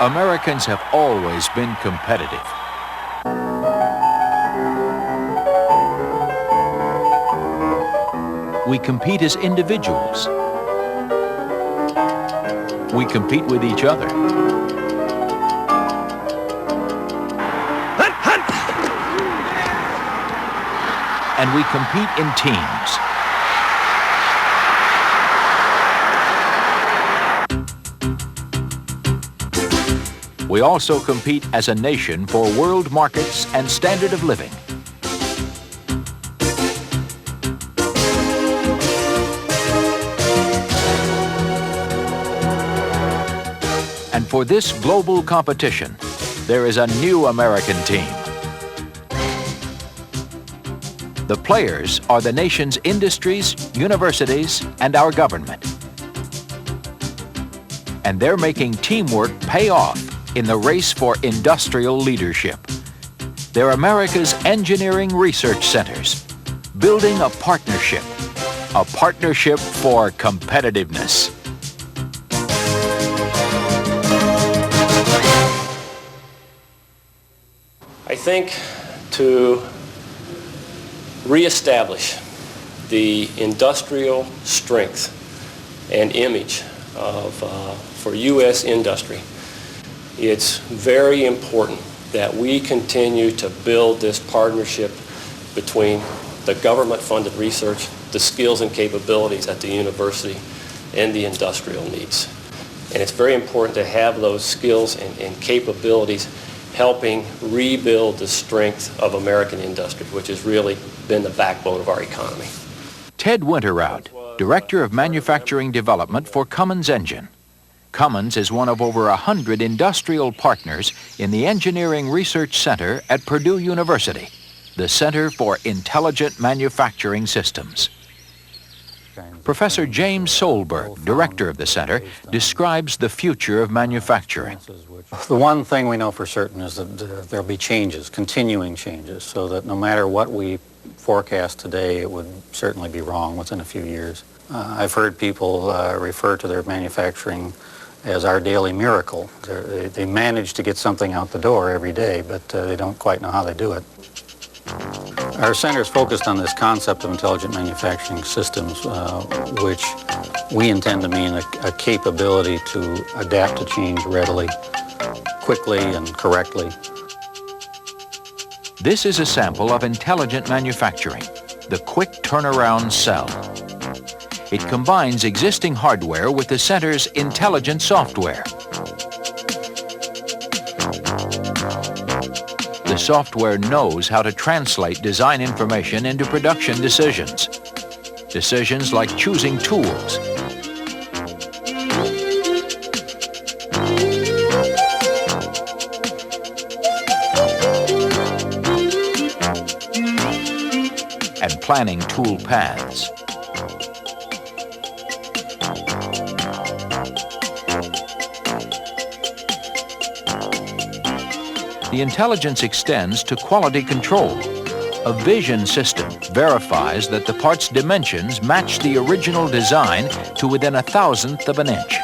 Americans have always been competitive. We compete as individuals. We compete with each other. And we compete in teams. We also compete as a nation for world markets and standard of living. And for this global competition, there is a new American team. The players are the nation's industries, universities, and our government. And they're making teamwork pay off in the race for industrial leadership. They're America's engineering research centers, building a partnership for competitiveness. I think to reestablish the industrial strength and image for U.S. industry, it's very important that we continue to build this partnership between the government-funded research, the skills and capabilities at the university, and the industrial needs. And it's very important to have those skills and capabilities helping rebuild the strength of American industry, which has really been the backbone of our economy. Ted Winterrout, Director of Manufacturing Development for Cummins Engine. Cummins is one of over 100 industrial partners in the Engineering Research Center at Purdue University, the Center for Intelligent Manufacturing Systems. Professor James Solberg, director of the center, describes the future of manufacturing. The one thing we know for certain is that there'll be changes, continuing changes, so that no matter what we forecast today, it would certainly be wrong within a few years. I've heard people refer to their manufacturing as our daily miracle. They manage to get something out the door every day, but they don't quite know how they do it. Our center is focused on this concept of intelligent manufacturing systems, which we intend to mean a capability to adapt to change readily, quickly, and correctly. This is a sample of intelligent manufacturing, the quick turnaround cell. It combines existing hardware with the center's intelligent software. The software knows how to translate design information into production decisions. Decisions like choosing tools, and planning tool paths. The intelligence extends to quality control. A vision system verifies that the part's dimensions match the original design to within 1/1000th of an inch.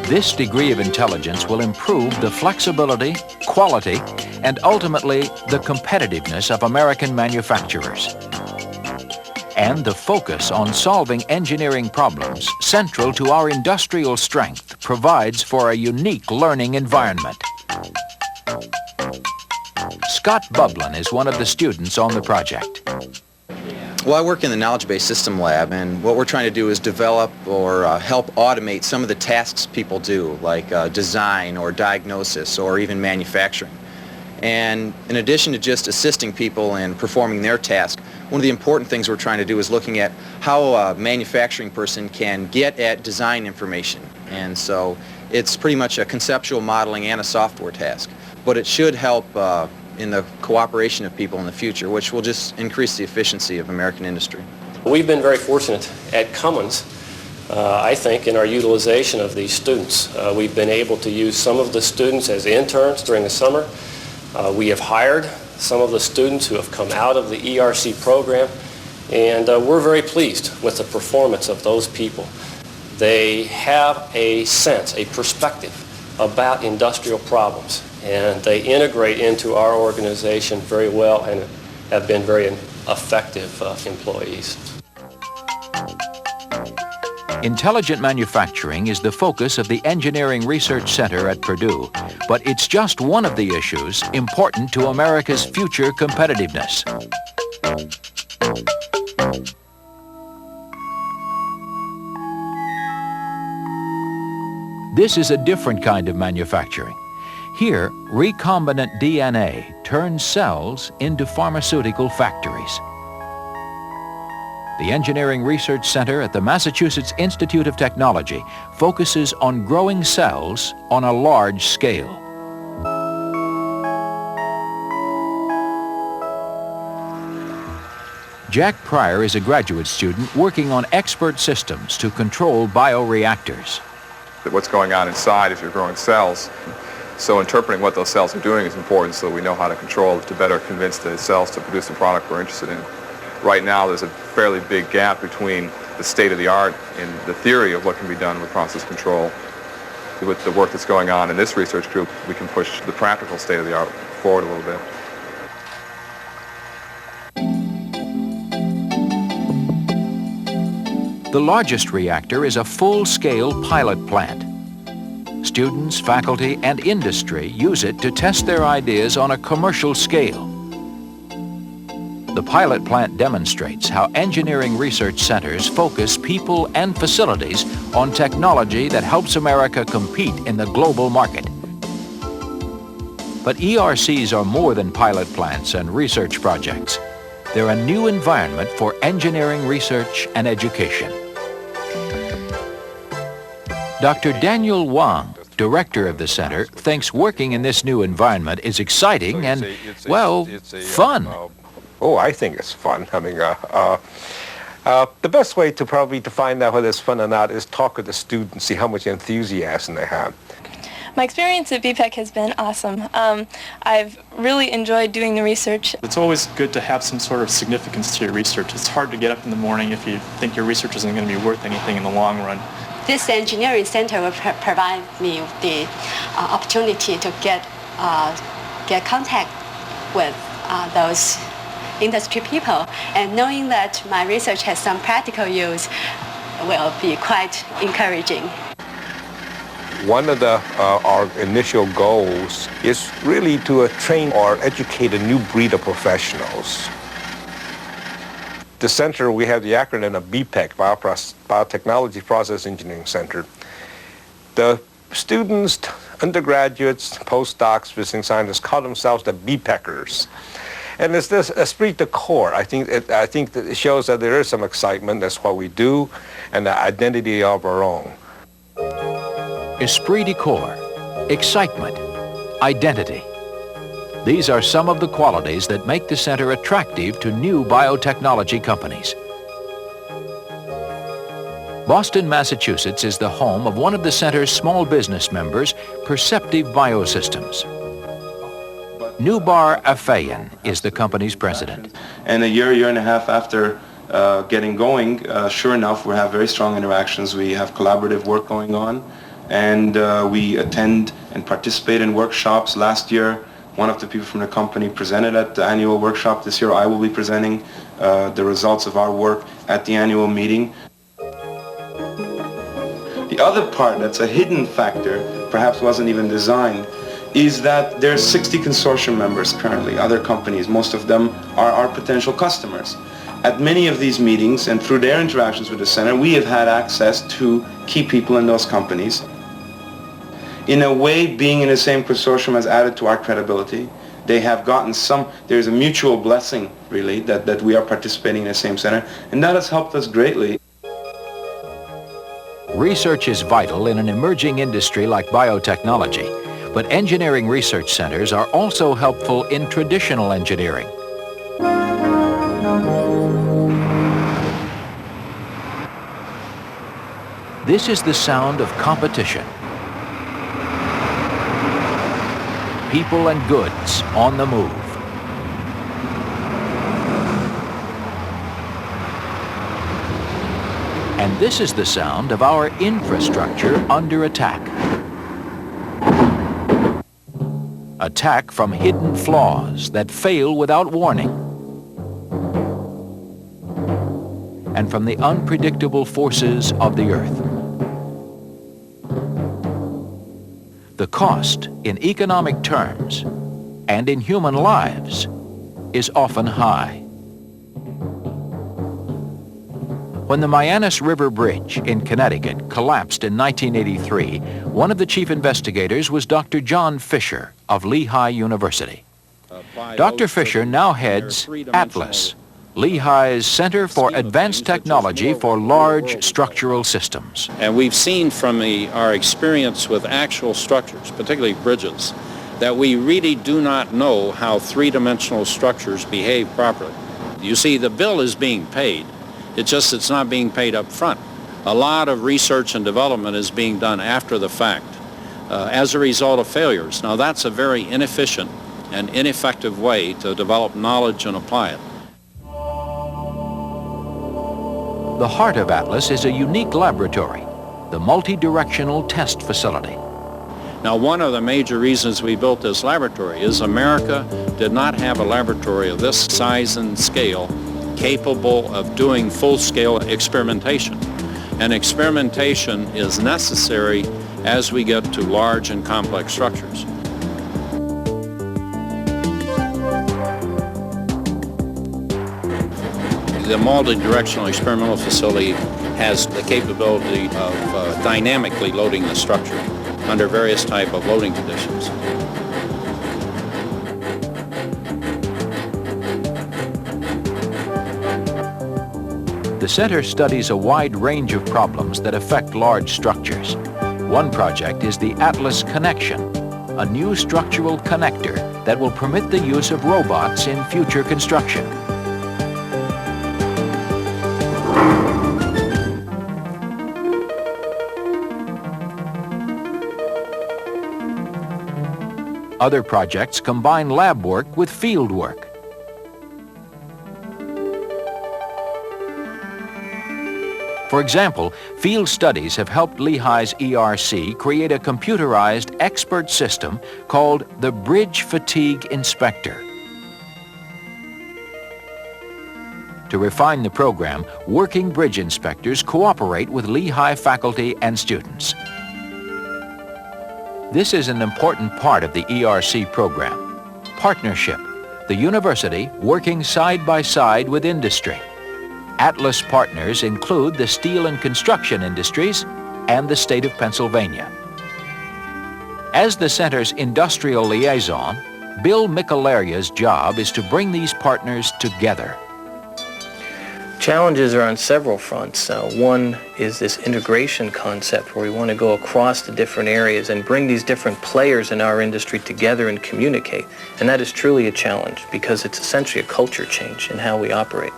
This degree of intelligence will improve the flexibility, quality, and ultimately the competitiveness of American manufacturers. And the focus on solving engineering problems central to our industrial strength provides for a unique learning environment. Scott Bublin is one of the students on the project. Well, I work in the knowledge-based system lab, and what we're trying to do is develop or help automate some of the tasks people do, like design or diagnosis or even manufacturing. And in addition to just assisting people in performing their task, one of the important things we're trying to do is looking at how a manufacturing person can get at design information. And so it's pretty much a conceptual modeling and a software task. But it should help in the cooperation of people in the future, which will just increase the efficiency of American industry. We've been very fortunate at Cummins, I think, in our utilization of these students. We've been able to use some of the students as interns during the summer. We have hired some of the students who have come out of the ERC program, and we're very pleased with the performance of those people. They have a sense, a perspective about industrial problems, and they integrate into our organization very well and have been very effective employees. Intelligent manufacturing is the focus of the Engineering Research Center at Purdue, but it's just one of the issues important to America's future competitiveness. This is a different kind of manufacturing. Here, recombinant DNA turns cells into pharmaceutical factories. The Engineering Research Center at the Massachusetts Institute of Technology focuses on growing cells on a large scale. Jack Pryor is a graduate student working on expert systems to control bioreactors. What's going on inside if you're growing cells. So interpreting what those cells are doing is important so we know how to control to better convince the cells to produce the product we're interested in. Right now there's a fairly big gap between the state of the art and the theory of what can be done with process control. With the work that's going on in this research group, we can push the practical state of the art forward a little bit. The largest reactor is a full-scale pilot plant. Students, faculty, and industry use it to test their ideas on a commercial scale. The pilot plant demonstrates how engineering research centers focus people and facilities on technology that helps America compete in the global market. But ERCs are more than pilot plants and research projects. They're a new environment for engineering research and education. Dr. Daniel Wang, director of the center, thinks working in this new environment is exciting and, well, fun. Oh, I think it's fun. I mean, the best way to probably to find out whether it's fun or not is talk with the students, see how much enthusiasm they have. My experience at Bpec has been awesome. I've really enjoyed doing the research. It's always good to have some sort of significance to your research. It's hard to get up in the morning if you think your research isn't going to be worth anything in the long run. This engineering center will provide me with the opportunity to get contact with those industry people, and knowing that my research has some practical use will be quite encouraging. One of our initial goals is really to train or educate a new breed of professionals. The center, we have the acronym of Bpec, Biotechnology Process Engineering Center. The students, undergraduates, postdocs, visiting scientists call themselves the Bpecers. And it's this esprit de corps. I think that it shows that there is some excitement. That's what we do, and the identity of our own. Esprit de corps, excitement, identity. These are some of the qualities that make the center attractive to new biotechnology companies. Boston, Massachusetts is the home of one of the center's small business members, Perceptive Biosystems. Nubar Afayan is the company's president. And a year and a half after getting going, sure enough, we have very strong interactions. We have collaborative work going on, and we attend and participate in workshops. Last year, one of the people from the company presented at the annual workshop. This year, I will be presenting the results of our work at the annual meeting. The other part that's a hidden factor, perhaps wasn't even designed, is that there's 60 consortium members currently, other companies. Most of them are our potential customers. At many of these meetings and through their interactions with the center, we have had access to key people in those companies. In a way, being in the same consortium has added to our credibility. They have gotten there's a mutual blessing, really, that we are participating in the same center, and that has helped us greatly. Research is vital in an emerging industry like biotechnology. But engineering research centers are also helpful in traditional engineering. This is the sound of competition. People and goods on the move. And this is the sound of our infrastructure under attack. attack from hidden flaws that fail without warning, and from the unpredictable forces of the earth. The cost in economic terms and in human lives is often high. When the Mianus River Bridge in Connecticut collapsed in 1983, one of the chief investigators was Dr. John Fisher of Lehigh University. Dr. Fisher now heads ATLAS, Lehigh's Center for Advanced Technology for Large Structural Systems. And we've seen from our experience with actual structures, particularly bridges, that we really do not know how three-dimensional structures behave properly. You see, the bill is being paid. It's not being paid up front. A lot of research and development is being done after the fact as a result of failures. Now, that's a very inefficient and ineffective way to develop knowledge and apply it. The heart of ATLAS is a unique laboratory, the multi-directional test facility. Now, one of the major reasons we built this laboratory is America did not have a laboratory of this size and scale capable of doing full-scale experimentation. And experimentation is necessary as we get to large and complex structures. The multi-directional experimental facility has the capability of dynamically loading the structure under various type of loading conditions. The center studies a wide range of problems that affect large structures. One project is the ATLAS Connection, a new structural connector that will permit the use of robots in future construction. Other projects combine lab work with field work. For example, field studies have helped Lehigh's ERC create a computerized expert system called the Bridge Fatigue Inspector. To refine the program, working bridge inspectors cooperate with Lehigh faculty and students. This is an important part of the ERC program. Partnership, the university working side by side with industry. ATLAS partners include the steel and construction industries and the state of Pennsylvania. As the center's industrial liaison, Bill Michelaria's job is to bring these partners together. Challenges are on several fronts. One is this integration concept where we want to go across the different areas and bring these different players in our industry together and communicate. And that is truly a challenge because it's essentially a culture change in how we operate.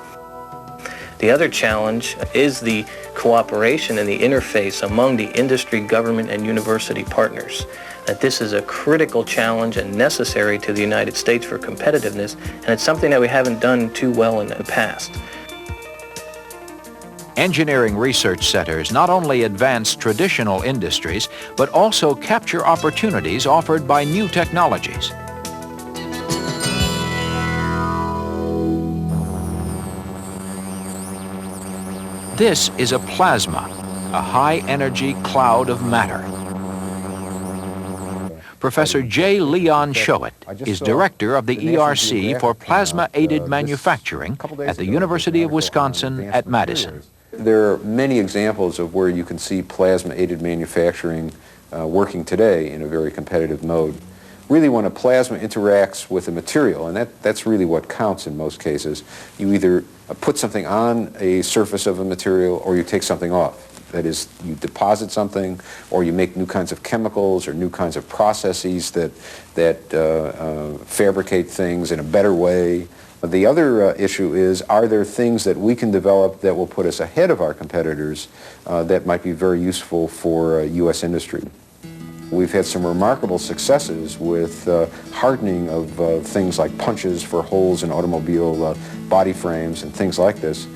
The other challenge is the cooperation and the interface among the industry, government, and university partners. That this is a critical challenge and necessary to the United States for competitiveness, and it's something that we haven't done too well in the past. Engineering research centers not only advance traditional industries, but also capture opportunities offered by new technologies. This is a plasma, a high-energy cloud of matter. Professor J. Leon Showett is director of the ERC for Plasma-Aided Manufacturing at the University of Wisconsin at Madison. There are many examples of where you can see plasma-aided manufacturing working today in a very competitive mode. Really, when a plasma interacts with a material, and that's really what counts in most cases, you either put something on a surface of a material or you take something off. That is, you deposit something or you make new kinds of chemicals or new kinds of processes that fabricate things in a better way. But the other issue is, are there things that we can develop that will put us ahead of our competitors that might be very useful for U.S. industry? We've had some remarkable successes with hardening of things like punches for holes in automobile body frames and things like this.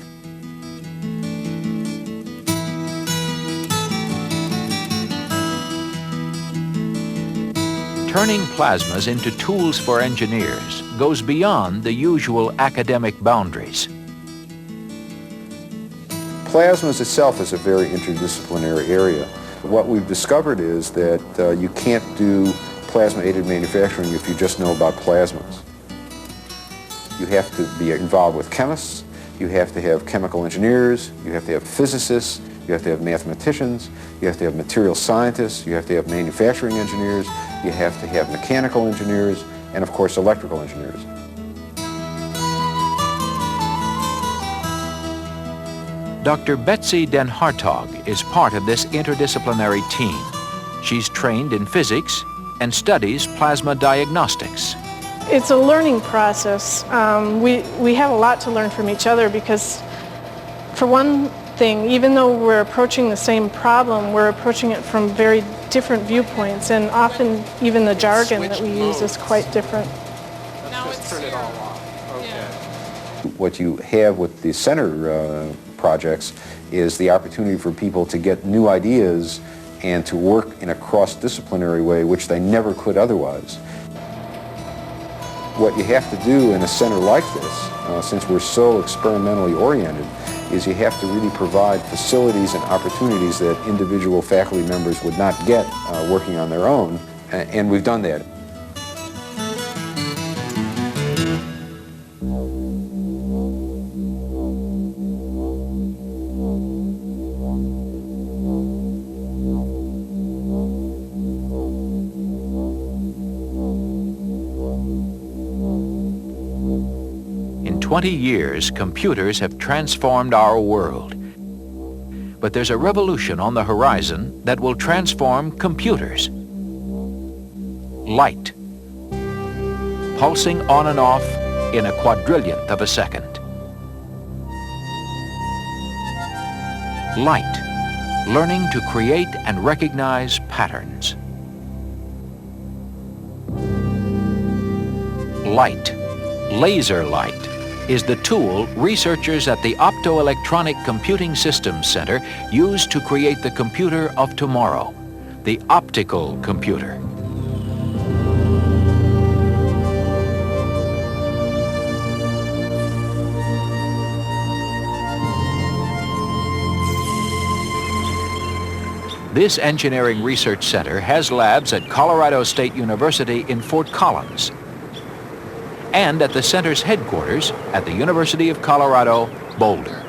Turning plasmas into tools for engineers goes beyond the usual academic boundaries. Plasmas itself is a very interdisciplinary area. What we've discovered is that you can't do plasma-aided manufacturing if you just know about plasmas. You have to be involved with chemists, you have to have chemical engineers, you have to have physicists, you have to have mathematicians, you have to have material scientists, you have to have manufacturing engineers, you have to have mechanical engineers, and of course electrical engineers. Dr. Betsy Den Hartog is part of this interdisciplinary team. She's trained in physics and studies plasma diagnostics. It's a learning process. We have a lot to learn from each other because, for one thing, even though we're approaching the same problem, we're approaching it from very different viewpoints, and often even the jargon that we use is quite different. Now let's turn it all off. Okay. What you have with the center projects is the opportunity for people to get new ideas and to work in a cross-disciplinary way, which they never could otherwise. What you have to do in a center like this, since we're so experimentally oriented, is you have to really provide facilities and opportunities that individual faculty members would not get working on their own, and we've done that. In 20 years, computers have transformed our world. But there's a revolution on the horizon that will transform computers. Light. Pulsing on and off in a quadrillionth of a second. Light. Learning to create and recognize patterns. Light. Laser light is the tool researchers at the Optoelectronic Computing Systems Center use to create the computer of tomorrow, the optical computer. This engineering research center has labs at Colorado State University in Fort Collins, and at the center's headquarters at the University of Colorado, Boulder.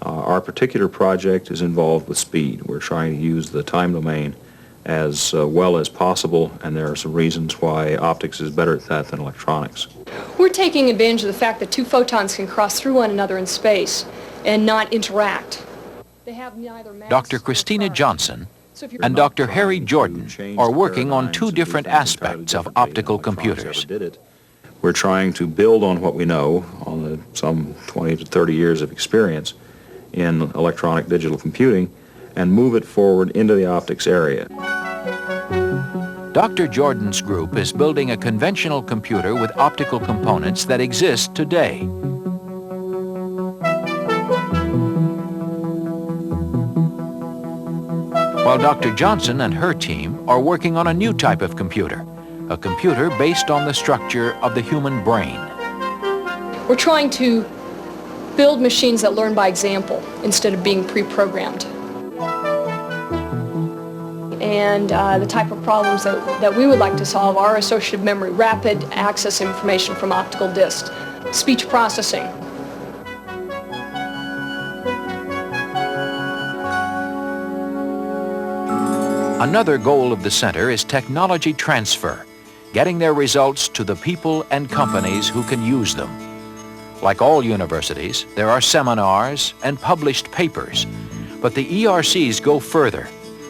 Our particular project is involved with speed. We're trying to use the time domain as well as possible, and there are some reasons why optics is better at that than electronics. We're taking advantage of the fact that two photons can cross through one another in space and not interact. They have neither mass. Dr. Christina Johnson and Dr. Harry Jordan are working on two different aspects of optical computers. We're trying to build on what we know, on some 20 to 30 years of experience in electronic digital computing, and move it forward into the optics area. Dr. Jordan's group is building a conventional computer with optical components that exist today. While Dr. Johnson and her team are working on a new type of computer, a computer based on the structure of the human brain. We're trying to build machines that learn by example instead of being pre-programmed. And the type of problems that we would like to solve are associative memory, rapid access information from optical discs, speech processing. Another goal of the center is technology transfer, getting their results to the people and companies who can use them. Like all universities, there are seminars and published papers, but the ERCs go further,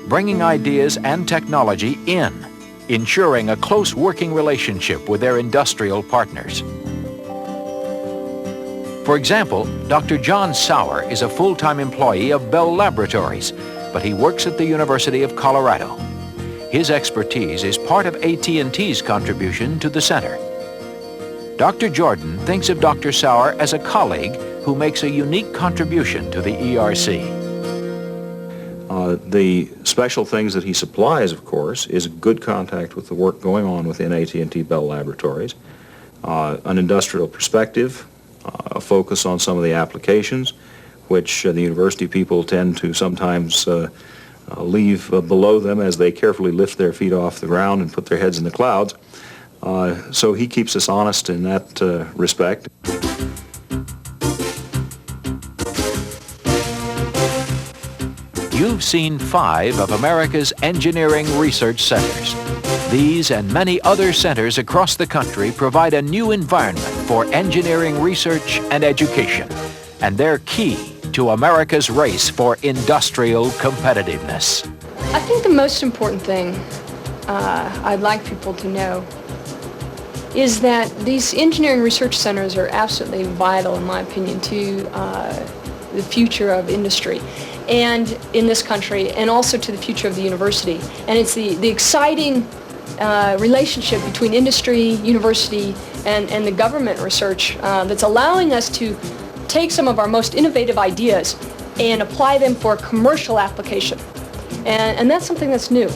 bringing ideas and technology in, ensuring a close working relationship with their industrial partners. For example, Dr. John Sauer is a full-time employee of Bell Laboratories, but he works at the University of Colorado. His expertise is part of AT&T's contribution to the center. Dr. Jordan thinks of Dr. Sauer as a colleague who makes a unique contribution to the ERC. The special things that he supplies, of course, is good contact with the work going on within AT&T Bell Laboratories, an industrial perspective, a focus on some of the applications, which the university people tend to sometimes leave below them as they carefully lift their feet off the ground and put their heads in the clouds. So he keeps us honest in that respect. You've seen 5 of America's engineering research centers. These and many other centers across the country provide a new environment for engineering research and education, and they're key to America's race for industrial competitiveness. I think the most important thing I'd like people to know is that these engineering research centers are absolutely vital, in my opinion, to the future of industry and in this country, and also to the future of the university. And it's the exciting relationship between industry, university, and the government research that's allowing us to take some of our most innovative ideas and apply them for commercial application. And that's something that's new.